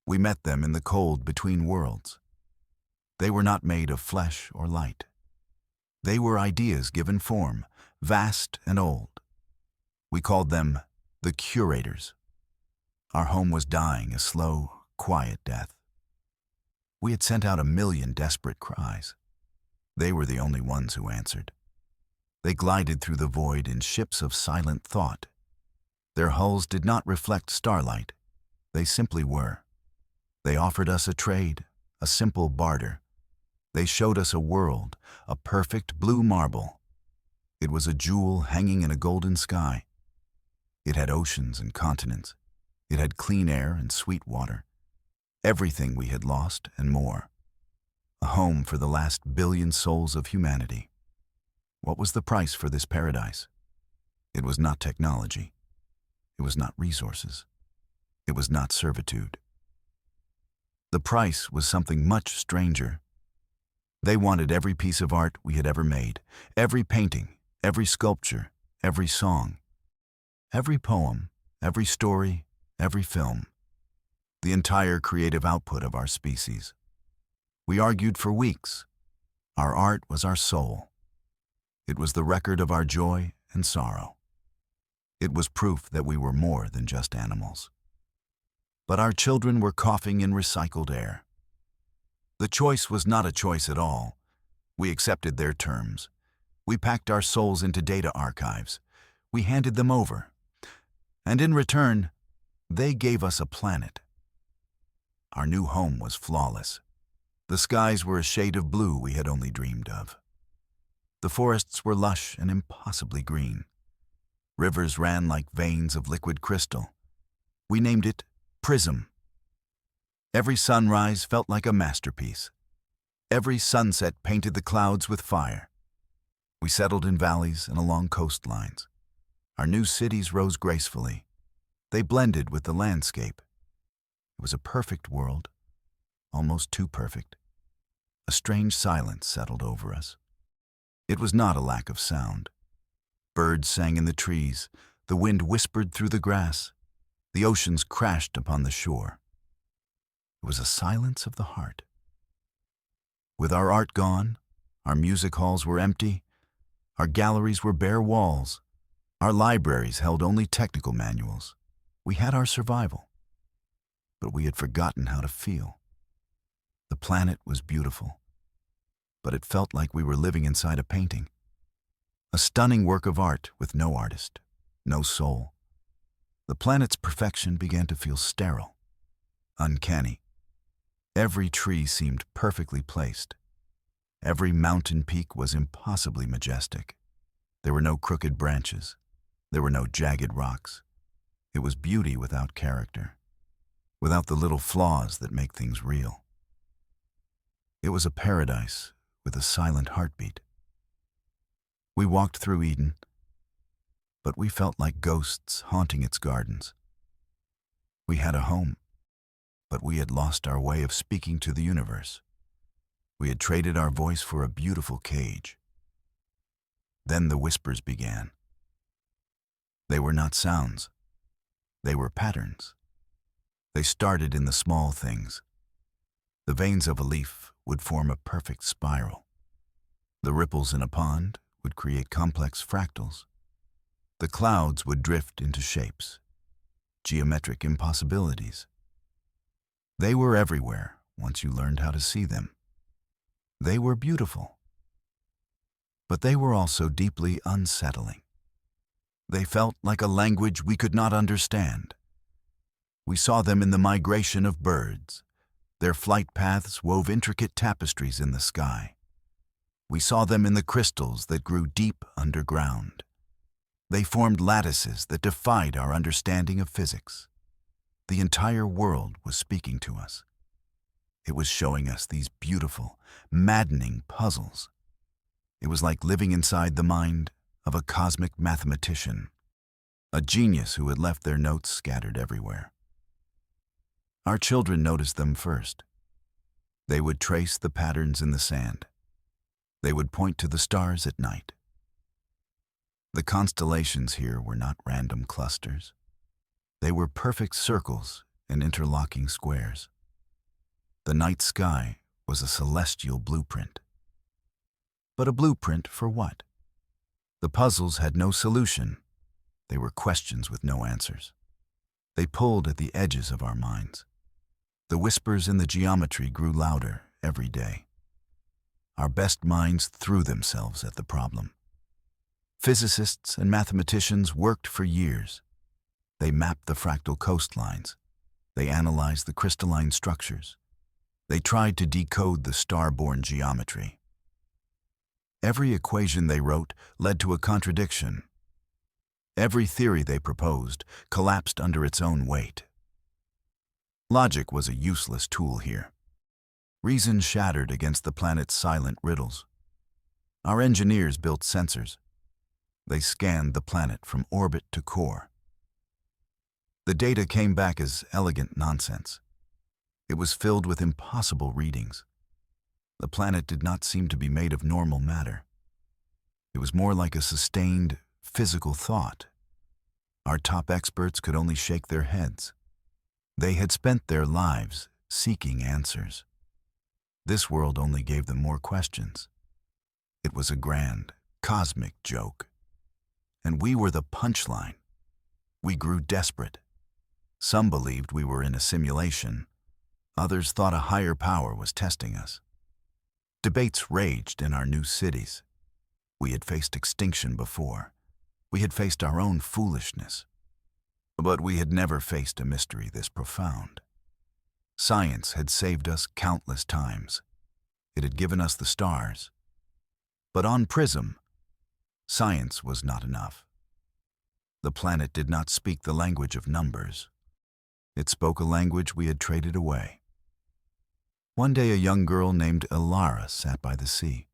We met them in the cold between worlds. They were not made of flesh or light. They were ideas given form, vast and old. We called them the curators. Our home was dying a slow, quiet death. We had sent out 1,000,000 desperate cries. They were the only ones who answered. They glided through the void in ships of silent thought. Their hulls did not reflect starlight. They simply were. They offered us a trade, a simple barter. They showed us a world, a perfect blue marble. It was a jewel hanging in a golden sky. It had oceans and continents. It had clean air and sweet water. Everything we had lost and more. A home for the last billion souls of humanity. What was the price for this paradise? It was not technology. It was not resources. It was not servitude. The price was something much stranger. They wanted every piece of art we had ever made, every painting, every sculpture, every song, every poem, every story, every film, the entire creative output of our species. We argued for weeks. Our art was our soul. It was the record of our joy and sorrow. It was proof that we were more than just animals. But our children were coughing in recycled air. The choice was not a choice at all. We accepted their terms. We packed our souls into data archives. We handed them over. And in return, they gave us a planet. Our new home was flawless. The skies were a shade of blue we had only dreamed of. The forests were lush and impossibly green. Rivers ran like veins of liquid crystal. We named it Prism. Every sunrise felt like a masterpiece. Every sunset painted the clouds with fire. We settled in valleys and along coastlines. Our new cities rose gracefully. They blended with the landscape. It was a perfect world, almost too perfect. A strange silence settled over us. It was not a lack of sound. Birds sang in the trees, the wind whispered through the grass, the oceans crashed upon the shore. It was a silence of the heart. With our art gone, our music halls were empty, our galleries were bare walls, our libraries held only technical manuals. We had our survival, but we had forgotten how to feel. The planet was beautiful, but it felt like we were living inside a painting. A stunning work of art with no artist, no soul. The planet's perfection began to feel sterile, uncanny. Every tree seemed perfectly placed. Every mountain peak was impossibly majestic. There were no crooked branches. There were no jagged rocks. It was beauty without character, without the little flaws that make things real. It was a paradise with a silent heartbeat. We walked through Eden, but we felt like ghosts haunting its gardens. We had a home, but we had lost our way of speaking to the universe. We had traded our voice for a beautiful cage. Then the whispers began. They were not sounds. They were patterns. They started in the small things. The veins of a leaf would form a perfect spiral. The ripples in a pond would create complex fractals. The clouds would drift into shapes, geometric impossibilities. They were everywhere once you learned how to see them. They were beautiful, but they were also deeply unsettling. They felt like a language we could not understand. We saw them in the migration of birds. Their flight paths wove intricate tapestries in the sky. We saw them in the crystals that grew deep underground. They formed lattices that defied our understanding of physics. The entire world was speaking to us. It was showing us these beautiful, maddening puzzles. It was like living inside the mind of a cosmic mathematician, a genius who had left their notes scattered everywhere. Our children noticed them first. They would trace the patterns in the sand. They would point to the stars at night. The constellations here were not random clusters. They were perfect circles and interlocking squares. The night sky was a celestial blueprint. But a blueprint for what? The puzzles had no solution. They were questions with no answers. They pulled at the edges of our minds. The whispers in the geometry grew louder every day. Our best minds threw themselves at the problem. Physicists and mathematicians worked for years. They mapped the fractal coastlines. They analyzed the crystalline structures. They tried to decode the star-born geometry. Every equation they wrote led to a contradiction. Every theory they proposed collapsed under its own weight. Logic was a useless tool here. Reason shattered against the planet's silent riddles. Our engineers built sensors. They scanned the planet from orbit to core. The data came back as elegant nonsense. It was filled with impossible readings. The planet did not seem to be made of normal matter. It was more like a sustained, physical thought. Our top experts could only shake their heads. They had spent their lives seeking answers. This world only gave them more questions. It was a grand, cosmic joke. And we were the punchline. We grew desperate. Some believed we were in a simulation. Others thought a higher power was testing us. Debates raged in our new cities. We had faced extinction before. We had faced our own foolishness. But we had never faced a mystery this profound. Science had saved us countless times. It had given us the stars. But on Prism, science was not enough. The planet did not speak the language of numbers. It spoke a language we had traded away. One day a young girl named Ilara sat by the sea.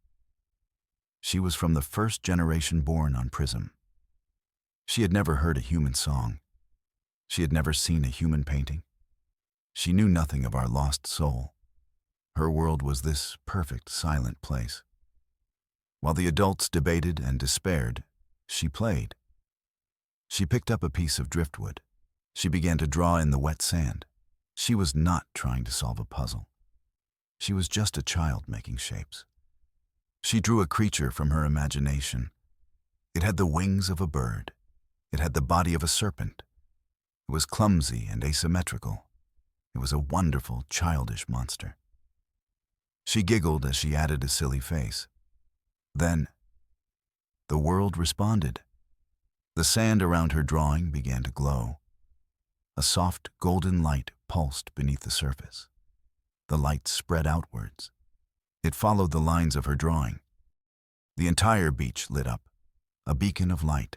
She was from the first generation born on Prism. She had never heard a human song. She had never seen a human painting. She knew nothing of our lost soul. Her world was this perfect, silent place. While the adults debated and despaired, she played. She picked up a piece of driftwood. She began to draw in the wet sand. She was not trying to solve a puzzle. She was just a child making shapes. She drew a creature from her imagination. It had the wings of a bird. It had the body of a serpent. It was clumsy and asymmetrical. It was a wonderful, childish monster. She giggled as she added a silly face. Then, the world responded. The sand around her drawing began to glow. A soft, golden light pulsed beneath the surface. The light spread outwards. It followed the lines of her drawing. The entire beach lit up, a beacon of light.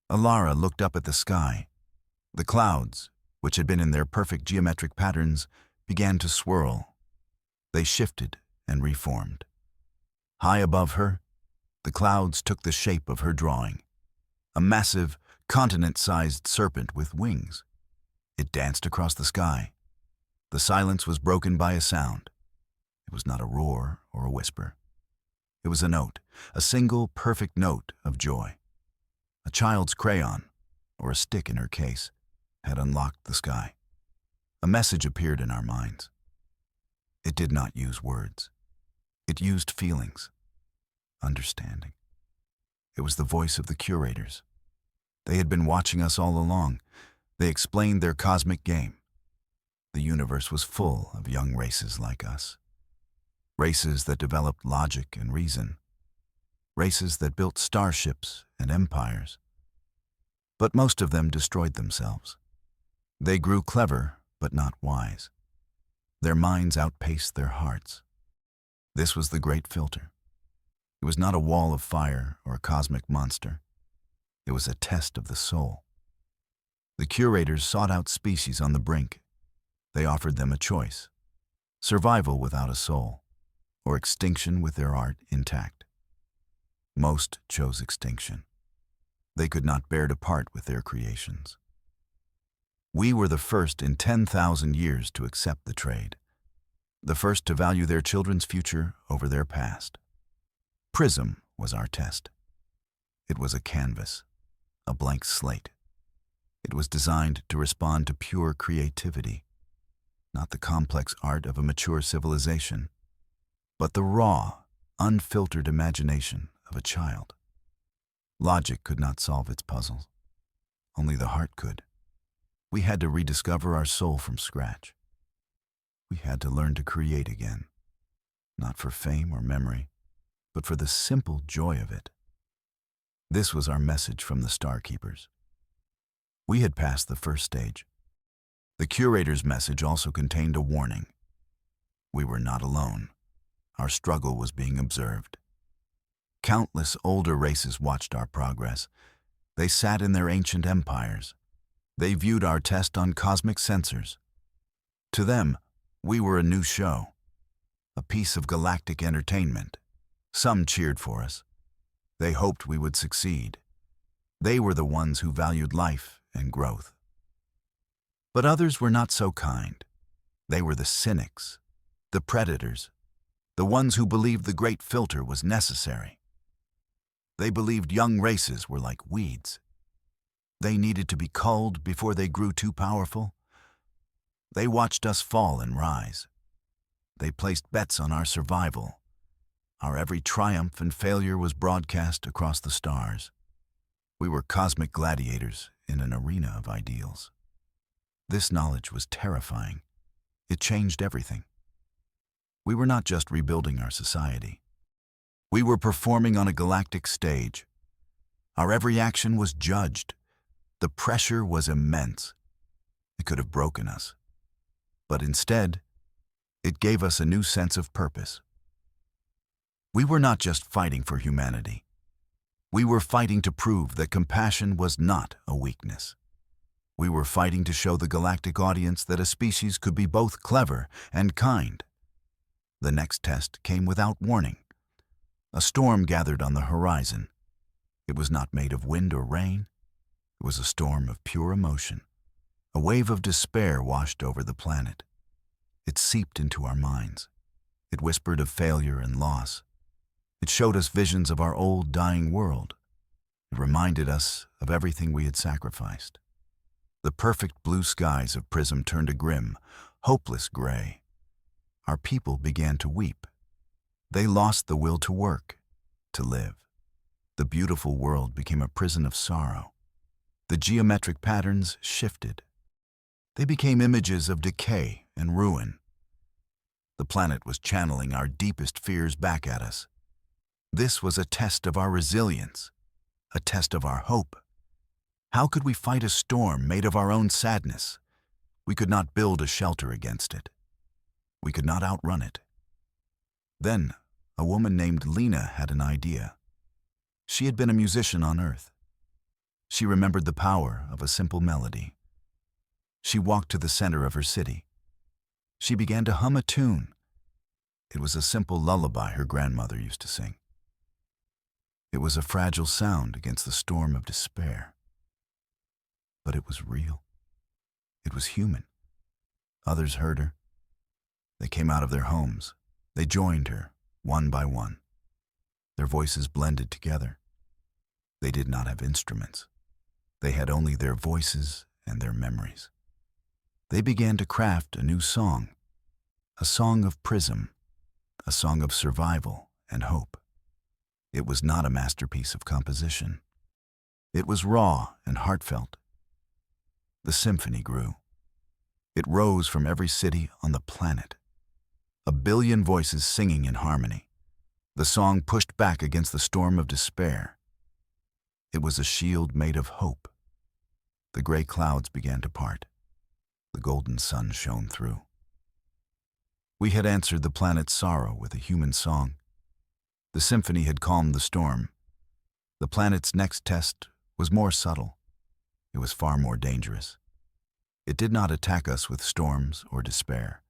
Ilara looked up at the sky. The clouds, which had been in their perfect geometric patterns, began to swirl. They shifted and reformed. High above her, the clouds took the shape of her drawing, a massive, continent-sized serpent with wings. It danced across the sky. The silence was broken by a sound. It was not a roar or a whisper. It was a note, a single perfect note of joy. A child's crayon, or a stick in her case, had unlocked the sky. A message appeared in our minds. It did not use words. It used feelings, understanding. It was the voice of the curators. They had been watching us all along. They explained their cosmic game. The universe was full of young races like us. Races that developed logic and reason. Races that built starships and empires. But most of them destroyed themselves. They grew clever, but not wise. Their minds outpaced their hearts. This was the great filter. It was not a wall of fire or a cosmic monster. It was a test of the soul. The curators sought out species on the brink. They offered them a choice: survival without a soul, or extinction with their art intact. Most chose extinction. They could not bear to part with their creations. We were the first in 10,000 years to accept the trade, the first to value their children's future over their past. Prism was our test. It was a canvas, a blank slate. It was designed to respond to pure creativity. not the complex art of a mature civilization, but the raw, unfiltered imagination of a child. Logic could not solve its puzzles. Only the heart could. We had to rediscover our soul from scratch. We had to learn to create again, not for fame or memory, but for the simple joy of it. This was our message from the Star Keepers. We had passed the first stage. The curator's message also contained a warning. We were not alone. Our struggle was being observed. Countless older races watched our progress. They sat in their ancient empires. They viewed our test on cosmic sensors. To them, we were a new show, a piece of galactic entertainment. Some cheered for us. They hoped we would succeed. They were the ones who valued life and growth. But others were not so kind. They were the cynics, the predators, the ones who believed the great filter was necessary. They believed young races were like weeds. They needed to be culled before they grew too powerful. They watched us fall and rise. They placed bets on our survival. Our every triumph and failure was broadcast across the stars. We were cosmic gladiators in an arena of ideals. This knowledge was terrifying. It changed everything. We were not just rebuilding our society. We were performing on a galactic stage. Our every action was judged. The pressure was immense. It could have broken us. But instead, it gave us a new sense of purpose. We were not just fighting for humanity. We were fighting to prove that compassion was not a weakness. We were fighting to show the galactic audience that a species could be both clever and kind. The next test came without warning. A storm gathered on the horizon. It was not made of wind or rain. It was a storm of pure emotion. A wave of despair washed over the planet. It seeped into our minds. It whispered of failure and loss. It showed us visions of our old, dying world. It reminded us of everything we had sacrificed. The perfect blue skies of Prism turned a grim, hopeless gray. Our people began to weep. They lost the will to work, to live. The beautiful world became a prison of sorrow. The geometric patterns shifted. They became images of decay and ruin. The planet was channeling our deepest fears back at us. This was a test of our resilience, a test of our hope. How could we fight a storm made of our own sadness? We could not build a shelter against it. We could not outrun it. Then, a woman named Lena had an idea. She had been a musician on Earth. She remembered the power of a simple melody. She walked to the center of her city. She began to hum a tune. It was a simple lullaby her grandmother used to sing. It was a fragile sound against the storm of despair. But it was real. It was human. Others heard her. They came out of their homes. They joined her, one by one. Their voices blended together. They did not have instruments. They had only their voices and their memories. They began to craft a new song, a song of Prism, a song of survival and hope. It was not a masterpiece of composition. It was raw and heartfelt. The symphony grew. It rose from every city on the planet. 1 billion voices singing in harmony. The song pushed back against the storm of despair. It was a shield made of hope. The gray clouds began to part. The golden sun shone through. We had answered the planet's sorrow with a human song. The symphony had calmed the storm. The planet's next test was more subtle. It was far more dangerous. It did not attack us with storms or despair.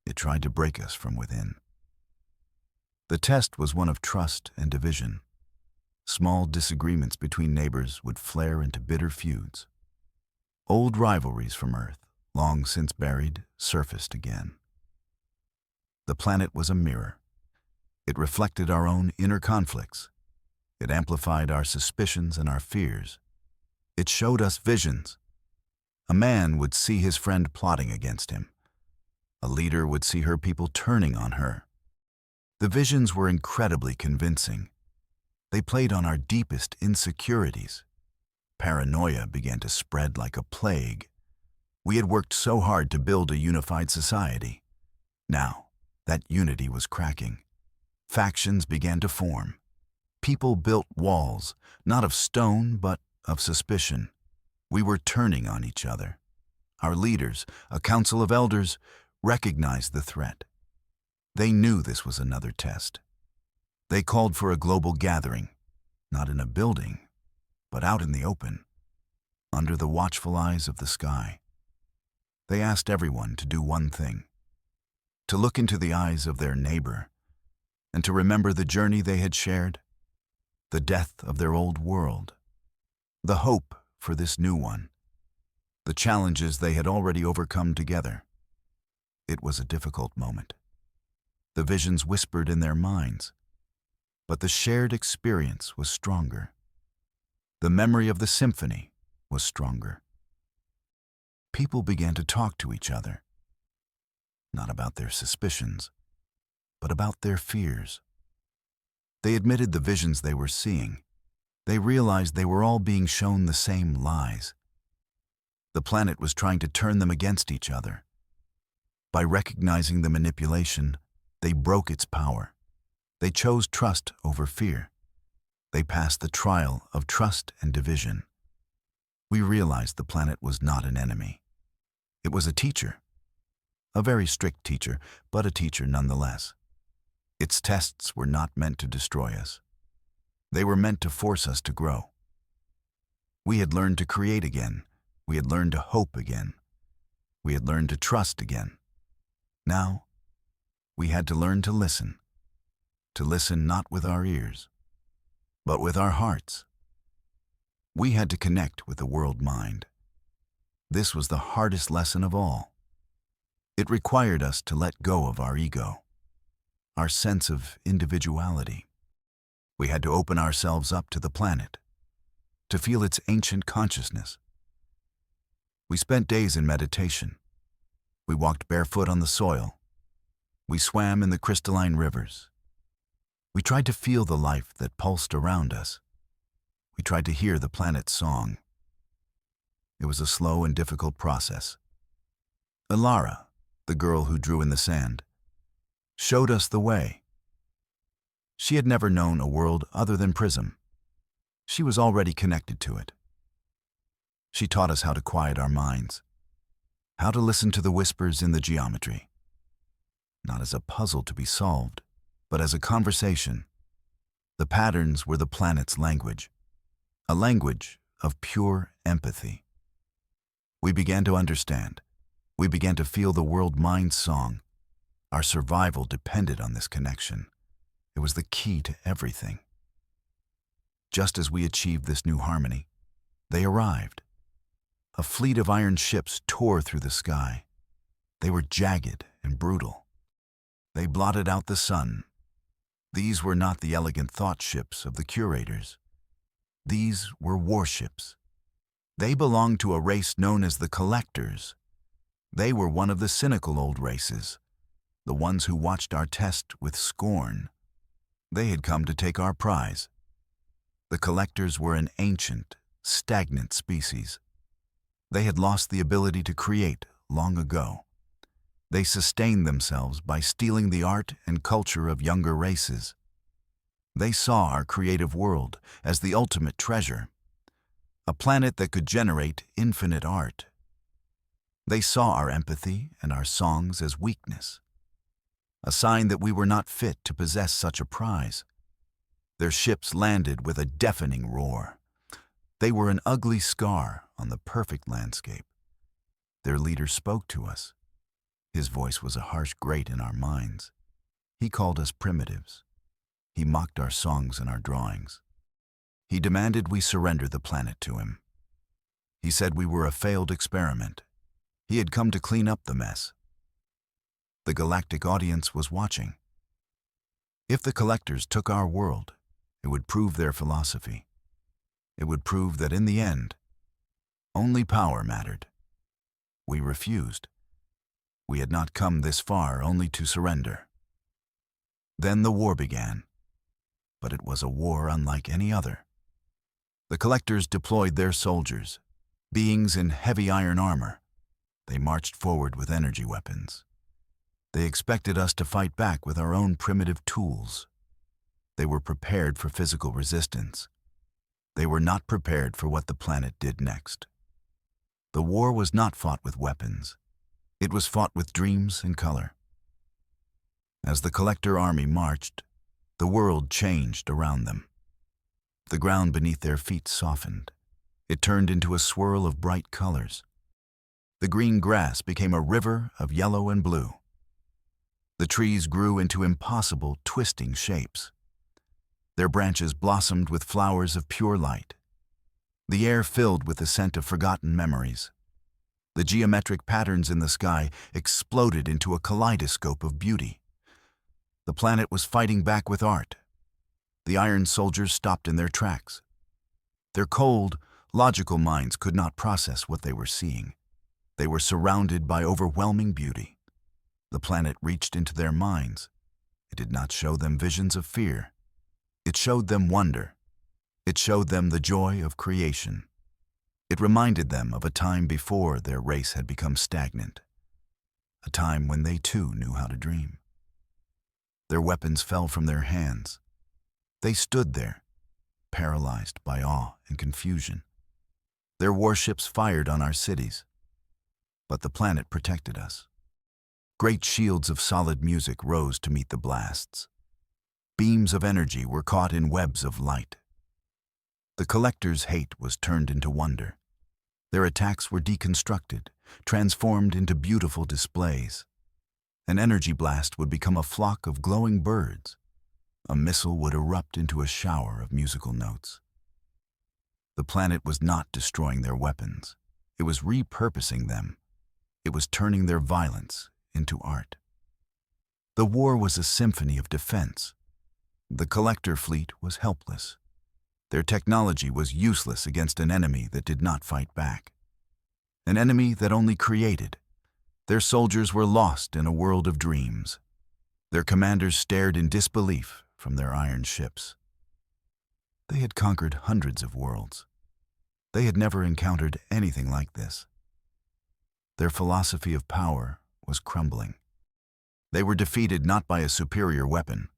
It tried to break us from within. The test was one of trust and division. Small disagreements between neighbors would flare into bitter feuds. Old rivalries from Earth, long since buried, surfaced again. The planet was a mirror. It reflected our own inner conflicts. It amplified our suspicions and our fears. It showed us visions. A man would see his friend plotting against him. A leader would see her people turning on her. The visions were incredibly convincing. They played on our deepest insecurities. Paranoia began to spread like a plague. We had worked so hard to build a unified society. Now, that unity was cracking. Factions began to form. People built walls, not of stone, but of suspicion. We were turning on each other. Our leaders, a council of elders, recognized the threat. They knew this was another test. They called for a global gathering, not in a building, but out in the open, under the watchful eyes of the sky. They asked everyone to do one thing: to look into the eyes of their neighbor and to remember the journey they had shared, the death of their old world, the hope for this new one, the challenges they had already overcome together. It was a difficult moment. The visions whispered in their minds, but the shared experience was stronger. The memory of the symphony was stronger. People began to talk to each other, not about their suspicions, but about their fears. They admitted the visions they were seeing. They realized they were all being shown the same lies. The planet was trying to turn them against each other. By recognizing the manipulation, they broke its power. They chose trust over fear. They passed the trial of trust and division. We realized the planet was not an enemy. It was a teacher. A very strict teacher, but a teacher nonetheless. Its tests were not meant to destroy us. They were meant to force us to grow. We had learned to create again. We had learned to hope again. We had learned to trust again. Now, we had to learn to listen not with our ears, but with our hearts. We had to connect with the world mind. This was the hardest lesson of all. It required us to let go of our ego, our sense of individuality. We had to open ourselves up to the planet, to feel its ancient consciousness. We spent days in meditation. We walked barefoot on the soil. We swam in the crystalline rivers. We tried to feel the life that pulsed around us. We tried to hear the planet's song. It was a slow and difficult process. Ilara, the girl who drew in the sand, showed us the way. She had never known a world other than Prism. She was already connected to it. She taught us how to quiet our minds, how to listen to the whispers in the geometry, not as a puzzle to be solved, but as a conversation. The patterns were the planet's language, a language of pure empathy. We began to understand. We began to feel the world-mind song. Our survival depended on this connection. It was the key to everything. Just as we achieved this new harmony, they arrived. A fleet of iron ships tore through the sky. They were jagged and brutal. They blotted out the sun. These were not the elegant thought ships of the curators. These were warships. They belonged to a race known as the Collectors. They were one of the cynical old races, the ones who watched our test with scorn. They had come to take our prize. The Collectors were an ancient, stagnant species. They had lost the ability to create long ago. They sustained themselves by stealing the art and culture of younger races. They saw our creative world as the ultimate treasure, a planet that could generate infinite art. They saw our empathy and our songs as weakness, a sign that we were not fit to possess such a prize. Their ships landed with a deafening roar. They were an ugly scar on the perfect landscape. Their leader spoke to us. His voice was a harsh grate in our minds. He called us primitives. He mocked our songs and our drawings. He demanded we surrender the planet to him. He said we were a failed experiment. He had come to clean up the mess. The galactic audience was watching. If the Collectors took our world, it would prove their philosophy. It would prove that in the end, only power mattered. We refused. We had not come this far only to surrender. Then the war began, but it was a war unlike any other. The collectors deployed their soldiers, beings in heavy iron armor. They marched forward with energy weapons. They expected us to fight back with our own primitive tools. They were prepared for physical resistance. They were not prepared for what the planet did next. The war was not fought with weapons. It was fought with dreams and color. As the collector army marched, the world changed around them. The ground beneath their feet softened. It turned into a swirl of bright colors. The green grass became a river of yellow and blue. The trees grew into impossible, twisting shapes. Their branches blossomed with flowers of pure light. The air filled with the scent of forgotten memories. The geometric patterns in the sky exploded into a kaleidoscope of beauty. The planet was fighting back with art. The iron soldiers stopped in their tracks. Their cold, logical minds could not process what they were seeing. They were surrounded by overwhelming beauty. The planet reached into their minds. It did not show them visions of fear. It showed them wonder. It showed them the joy of creation. It reminded them of a time before their race had become stagnant, a time when they too knew how to dream. Their weapons fell from their hands. They stood there, paralyzed by awe and confusion. Their warships fired on our cities, but the planet protected us. Great shields of solid music rose to meet the blasts. Beams of energy were caught in webs of light. The collectors' hate was turned into wonder. Their attacks were deconstructed, transformed into beautiful displays. An energy blast would become a flock of glowing birds. A missile would erupt into a shower of musical notes. The planet was not destroying their weapons. It was repurposing them. It was turning their violence into art. The war was a symphony of defense. The collector fleet was helpless. Their technology was useless against an enemy that did not fight back. An enemy that only created. Their soldiers were lost in a world of dreams. Their commanders stared in disbelief from their iron ships. They had conquered hundreds of worlds. They had never encountered anything like this. Their philosophy of power was crumbling. They were defeated not by a superior weapon,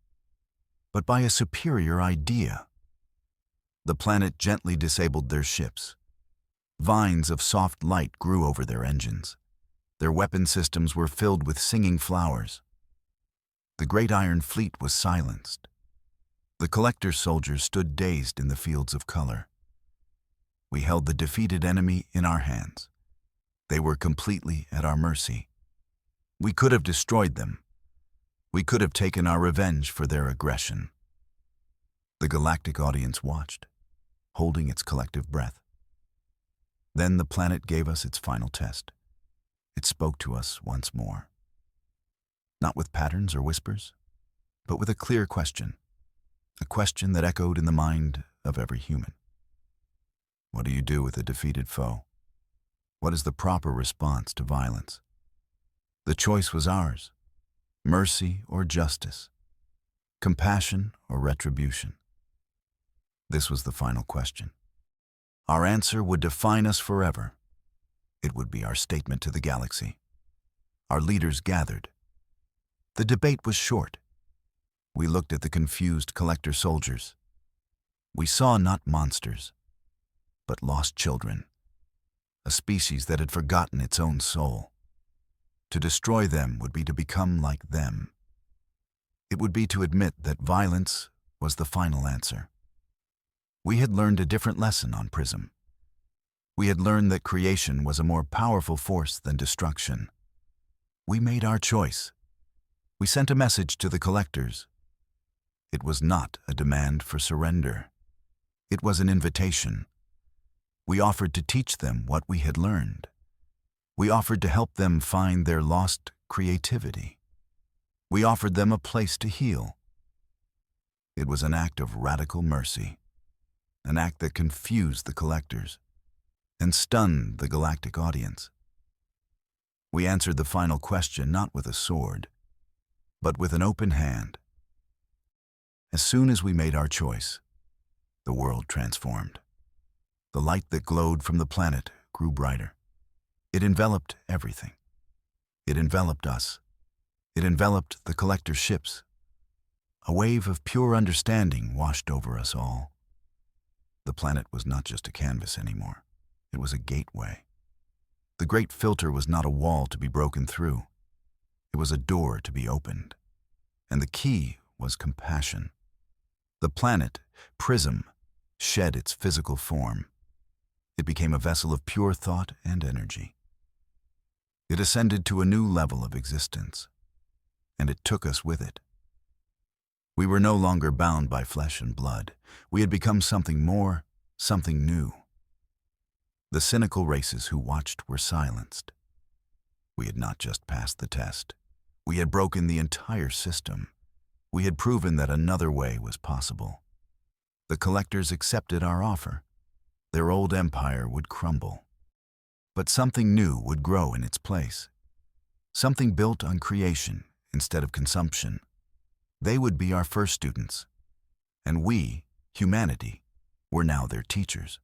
but by a superior idea. The planet gently disabled their ships. Vines of soft light grew over their engines. Their weapon systems were filled with singing flowers. The great iron fleet was silenced. The collector soldiers stood dazed in the fields of color. We held the defeated enemy in our hands. They were completely at our mercy. We could have destroyed them. We could have taken our revenge for their aggression. The galactic audience watched, holding its collective breath. Then the planet gave us its final test. It spoke to us once more. Not with patterns or whispers, but with a clear question. A question that echoed in the mind of every human. What do you do with a defeated foe? What is the proper response to violence? The choice was ours. Mercy or justice. Compassion or retribution. This was the final question. Our answer would define us forever. It would be our statement to the galaxy. Our leaders gathered. The debate was short. We looked at the confused collector soldiers. We saw not monsters, but lost children, a species that had forgotten its own soul. To destroy them would be to become like them. It would be to admit that violence was the final answer. We had learned a different lesson on Prism. We had learned that creation was a more powerful force than destruction. We made our choice. We sent a message to the collectors. It was not a demand for surrender. It was an invitation. We offered to teach them what we had learned. We offered to help them find their lost creativity. We offered them a place to heal. It was an act of radical mercy, an act that confused the collectors and stunned the galactic audience. We answered the final question not with a sword, but with an open hand. As soon as we made our choice, the world transformed. The light that glowed from the planet grew brighter. It enveloped everything. It enveloped us. It enveloped the collector's ships. A wave of pure understanding washed over us all. The planet was not just a canvas anymore. It was a gateway. The great filter was not a wall to be broken through. It was a door to be opened. And the key was compassion. The planet, prism, shed its physical form. It became a vessel of pure thought and energy. It ascended to a new level of existence, and it took us with it. We were no longer bound by flesh and blood. We had become something more, something new. The cynical races who watched were silenced. We had not just passed the test. We had broken the entire system. We had proven that another way was possible. The collectors accepted our offer. Their old empire would crumble. But something new would grow in its place. Something built on creation instead of consumption. They would be our first students. And we, humanity, were now their teachers.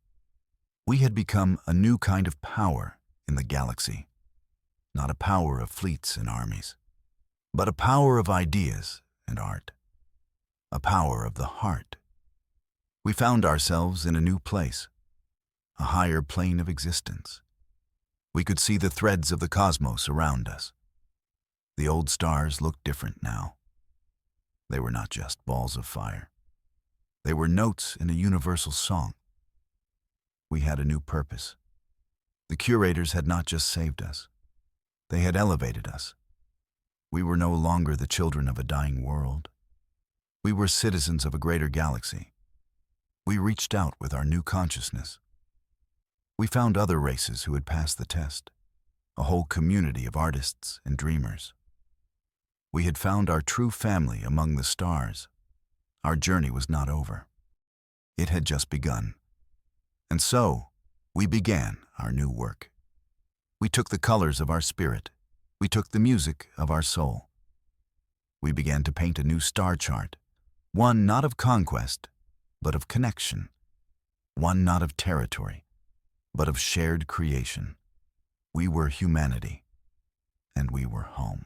We had become a new kind of power in the galaxy. Not a power of fleets and armies, but a power of ideas and art. A power of the heart. We found ourselves in a new place, a higher plane of existence. We could see the threads of the cosmos around us. The old stars looked different now. They were not just balls of fire. They were notes in a universal song. We had a new purpose. The curators had not just saved us. They had elevated us. We were no longer the children of a dying world. We were citizens of a greater galaxy. We reached out with our new consciousness. We found other races who had passed the test, a whole community of artists and dreamers. We had found our true family among the stars. Our journey was not over. It had just begun. And so, we began our new work. We took the colors of our spirit. We took the music of our soul. We began to paint a new star chart, one not of conquest, but of connection. One not of territory, but of shared creation. We were humanity, and we were home.